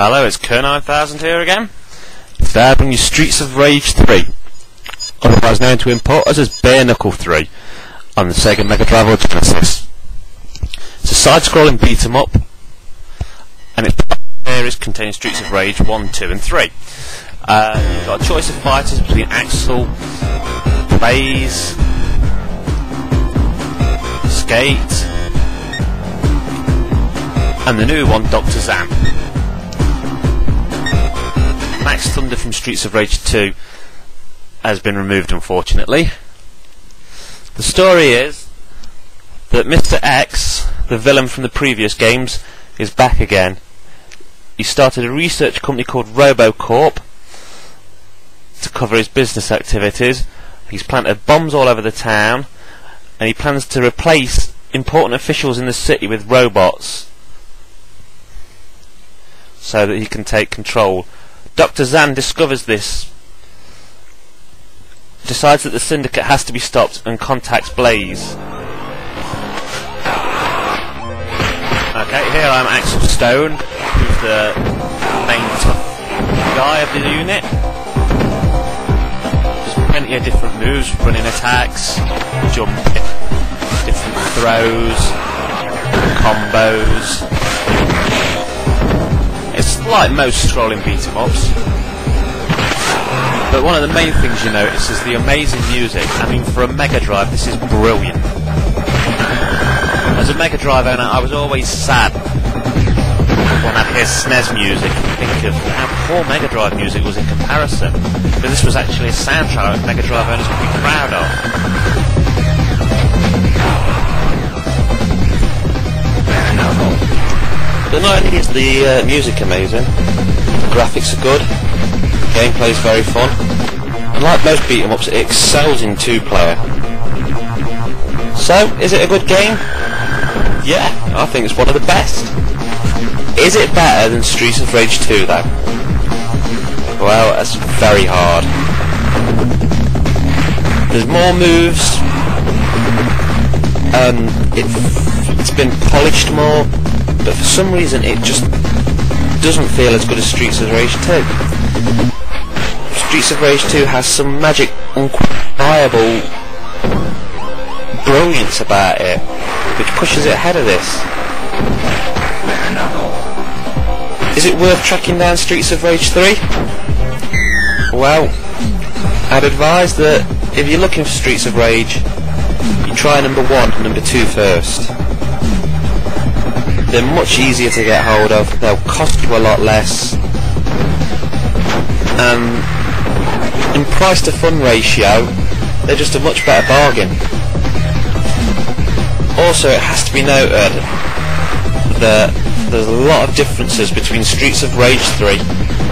Hello, it's Kerr9000 here again. Today I bring you Streets of Rage 3, otherwise known to import us as Bare Knuckle 3, on the Sega Megadrive or Genesis. It's a side-scrolling beat-em-up, and its areas contain Streets of Rage 1, 2 and 3. You've got a choice of fighters between Axel, Blaze, Skate, and the new one, Dr. Zan. Max Thunder from Streets of Rage 2 has been removed, unfortunately. The story is that Mr. X, the villain from the previous games, is back again. He started a research company called RoboCorp to cover his business activities. He's planted bombs all over the town, and he plans to replace important officials in the city with robots so that he can take control. Dr. Zan discovers this, decides that the syndicate has to be stopped, and contacts Blaze. Okay, here I'm Axel Stone, who's the main tough guy of the unit. There's plenty of different moves, running attacks, jumping, different throws, combos. It's like most scrolling beat-em-ups, but one of the main things you notice is the amazing music. I mean, for a Megadrive, this is brilliant. As a Megadrive owner, I was always sad when I'd hear SNES music and think of how poor Megadrive music was in comparison, but this was actually a soundtrack Megadrive owners could be proud of. But not only is the music amazing, the graphics are good, the gameplay is very fun, and like most beat-em-ups, it excels in two-player. So, is it a good game? Yeah, I think it's one of the best. Is it better than Streets of Rage 2 though? Well, that's very hard. There's more moves, it's been polished more, but for some reason it just doesn't feel as good as Streets of Rage 2. Streets of Rage 2 has some magic, unquantifiable brilliance about it, which pushes it ahead of this. Is it worth tracking down Streets of Rage 3? Well, I'd advise that if you're looking for Streets of Rage, you try number 1 and number 2 first. They're much easier to get hold of, they'll cost you a lot less, in price to fun ratio, they're just a much better bargain. Also, it has to be noted that there's a lot of differences between Streets of Rage 3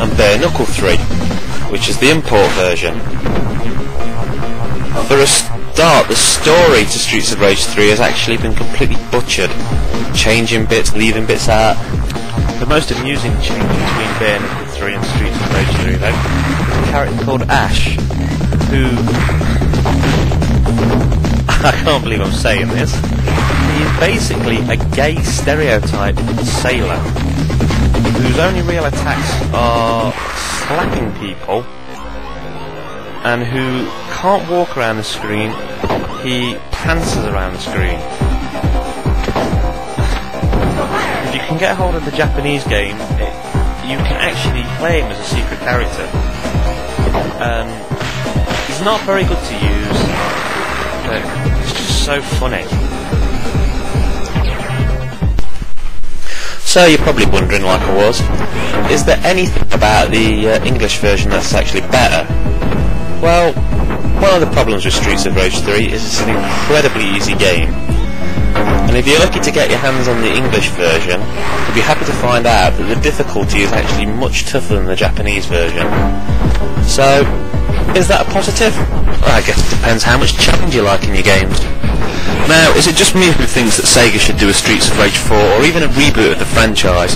and Bare Knuckle 3, which is the import version. For a start, the story to Streets of Rage 3 has actually been completely butchered, changing bits, leaving bits out. The most amusing change between Bare Knuckle 3 and Streets of Rage 3 though is a character called Ash, who... I can't believe I'm saying this. He is basically a gay stereotype sailor, whose only real attacks are slapping people, and who can't walk around the screen, he prances around the screen. If you can get hold of the Japanese game, you can actually play him as a secret character. He's not very good to use, but it's just so funny. So you're probably wondering, like I was, is there anything about the English version that's actually better? Well, one of the problems with Streets of Rage 3 is it's an incredibly easy game. And if you're lucky to get your hands on the English version, you'll be happy to find out that the difficulty is actually much tougher than the Japanese version. So, is that a positive? Well, I guess it depends how much challenge you like in your games. Now, is it just me who thinks that Sega should do a Streets of Rage 4 or even a reboot of the franchise?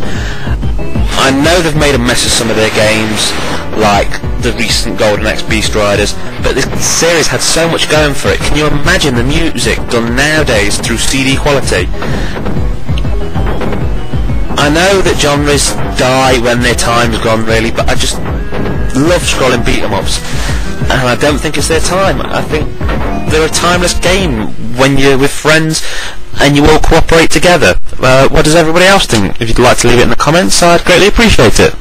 I know they've made a mess of some of their games, like the recent Golden Axe Beast Riders, but this series had so much going for it. Can you imagine the music done nowadays through CD quality? I know that genres die when their time's gone, really, but I just love scrolling beat-em-ups, and I don't think it's their time. I think they're a timeless game when you're with friends and you all cooperate together. What does everybody else think? If you'd like to leave it in the comments, I'd greatly appreciate it.